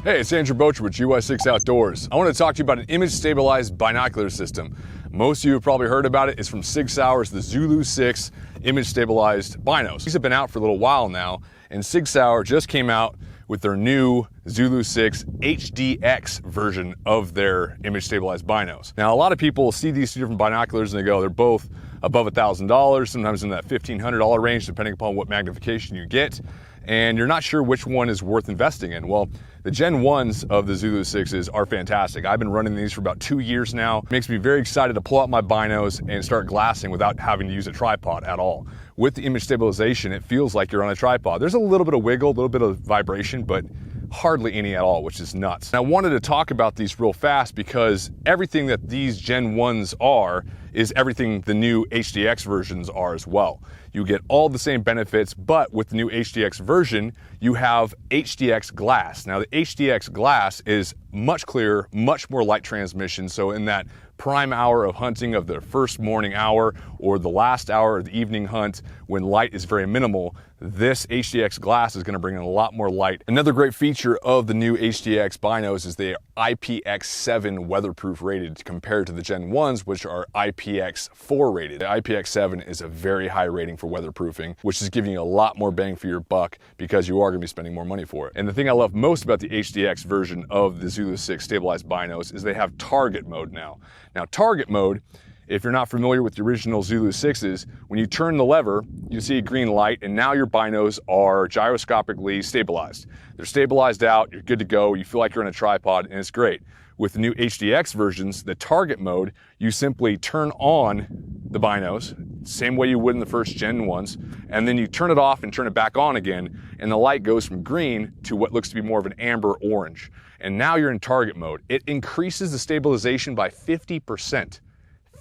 Hey, it's Andrew Bocher with GenII Outdoors. I want to talk to you about an image-stabilized binocular system. Most of you have probably heard about it. It's from Sig ZULU6, the ZULU6 image-stabilized binos. These have been out for a little while now, and Sig ZULU just came out with their new ZULU6 HDX version of their image-stabilized binos. Now, a lot of people see these two different binoculars and they go, they're both above $1,000, sometimes in that $1,500 range, depending upon what magnification you get, and you're not sure which one is worth investing in. Well, the Gen 1s of the ZULU6s are fantastic. I've been running these for about 2 years now. It makes me very excited to pull out my binos and start glassing without having to use a tripod at all. With the image stabilization, it feels like you're on a tripod. There's a little bit of wiggle, a little bit of vibration, but hardly any at all, which is nuts. And I wanted to talk about these real fast because everything that these Gen 1s are is everything the new HDX versions are as well. You get all the same benefits, but with the new HDX version, you have HDX glass. Now the HDX glass is much clearer, much more light transmission. So in that prime hour of hunting of the first morning hour or the last hour of the evening hunt when light is very minimal, this HDX glass is going to bring in a lot more light. Another great feature of the new HDX binos is they are IPX7 weatherproof rated compared to the Gen 1s, which are IPX4 rated. The IPX7 is a very high rating for weatherproofing, which is giving you a lot more bang for your buck because you are going to be spending more money for it. And the thing I love most about the HDX version of the ZULU6 stabilized binos is they have target mode now. Now, target mode, if you're not familiar with the original ZULU6s, when you turn the lever, you see a green light, and now your binos are gyroscopically stabilized. They're stabilized out, you're good to go, you feel like you're in a tripod, and it's great. With the new HDX versions, the target mode, you simply turn on the binos, same way you would in the first Gen 1s, and then you turn it off and turn it back on again, and the light goes from green to what looks to be more of an amber orange. And now you're in target mode. It increases the stabilization by 50%.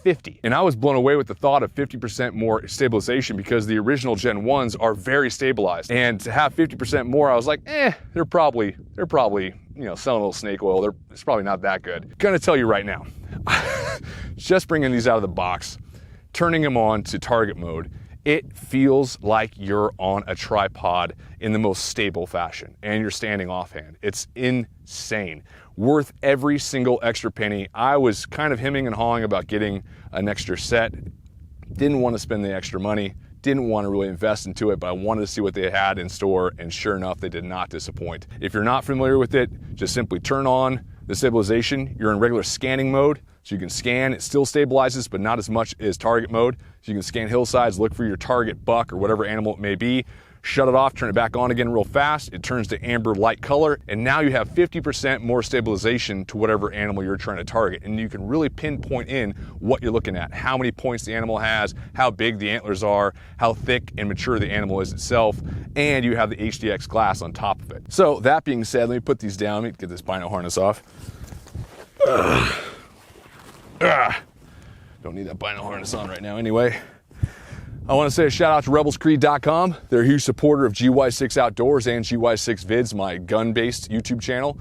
50. And I was blown away with the thought of 50% more stabilization because the original Gen 1s are very stabilized. And to have 50% more, I was like, they're probably, you know, selling a little snake oil. It's probably not that good. Gonna tell you right now, just bringing these out of the box, turning them on to target mode, it feels like you're on a tripod in the most stable fashion and you're standing offhand. It's insane. Worth every single extra penny. I was kind of hemming and hawing about getting an extra set. Didn't want to spend the extra money. Didn't want to really invest into it, but I wanted to see what they had in store, and sure enough, they did not disappoint. If you're not familiar with it, just simply turn on the stabilization. You're in regular scanning mode, so you can scan. It still stabilizes, but not as much as target mode. So you can scan hillsides, look for your target buck or whatever animal it may be, shut it off, turn it back on again real fast. It turns to amber light color, and now you have 50% more stabilization to whatever animal you're trying to target. And you can really pinpoint in what you're looking at, how many points the animal has, how big the antlers are, how thick and mature the animal is itself, and you have the HDX glass on top of it. So that being said, let me put these down. Let me get this bino harness off. Don't need that bino harness on right now anyway. I want to say a shout out to rebelscreed.com. They're a huge supporter of GenII Outdoors and GenII Vids, my gun-based YouTube channel.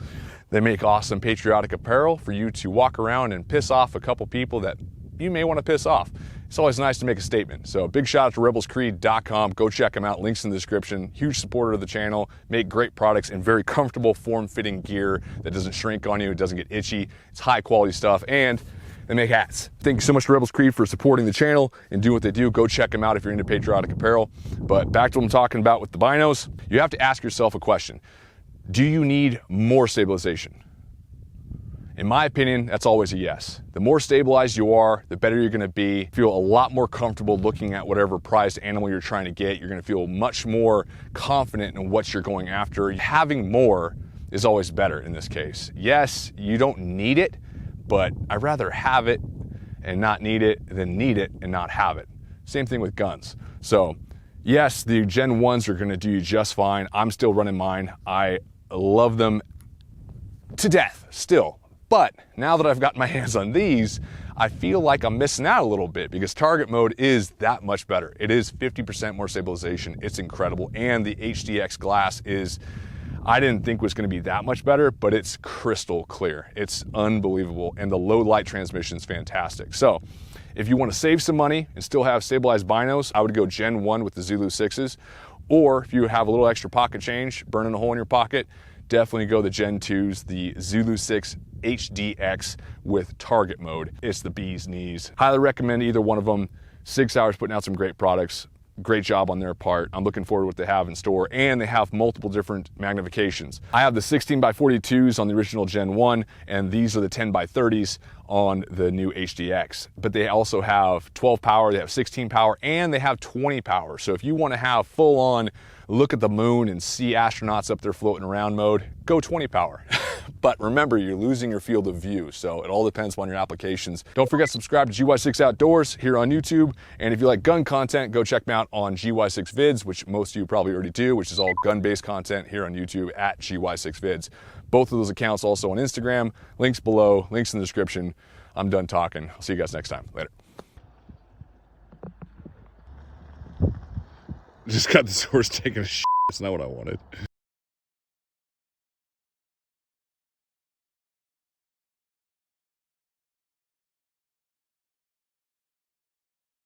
They make awesome patriotic apparel for you to walk around and piss off a couple people that you may want to piss off. It's always nice to make a statement. So big shout out to rebelscreed.com. Go check them out. Links in the description. Huge supporter of the channel. Make great products and very comfortable form-fitting gear that doesn't shrink on you. It doesn't get itchy. It's high quality stuff, and they make hats. Thank you so much to Rebels Creed for supporting the channel and doing what they do. Go check them out if you're into patriotic apparel. But back to what I'm talking about with the binos, you have to ask yourself a question. Do you need more stabilization? In my opinion, that's always a yes. The more stabilized you are, the better you're gonna be. Feel a lot more comfortable looking at whatever prized animal you're trying to get. You're gonna feel much more confident in what you're going after. Having more is always better in this case. Yes, you don't need it, but I'd rather have it and not need it than need it and not have it. Same thing with guns. So yes, the Gen 1s are gonna do you just fine. I'm still running mine. I love them to death still. But now that I've got my hands on these, I feel like I'm missing out a little bit because target mode is that much better. It is 50% more stabilization. It's incredible. And the HDX glass is, I didn't think was going to be that much better, but it's crystal clear. It's unbelievable. And the low light transmission is fantastic. So if you want to save some money and still have stabilized binos, I would go Gen 1 with the ZULU6s. Or if you have a little extra pocket change, burning a hole in your pocket, definitely go the Gen 2s, the ZULU6 HDX with target mode. It's the bee's knees. Highly recommend either one of them. Sig Sauer's putting out some great products. Great job on their part. I'm looking forward to what they have in store, and they have multiple different magnifications. I have the 16x42s on the original Gen 1, and these are the 10x30s on the new HDX. But they also have 12 power, they have 16 power, and they have 20 power. So if you want to have full on look at the moon and see astronauts up there floating around mode, go 20 power. But remember, you're losing your field of view, so it all depends on your applications. Don't forget to subscribe to GY6 Outdoors here on YouTube, and if you like gun content, go check me out on GY6 Vids, which most of you probably already do, which is all gun-based content here on YouTube at GY6 Vids. Both of those accounts also on Instagram, links below, links in the description. I'm done talking. I'll see you guys next time. Later. Just got this horse taking a shit. That's not what I wanted.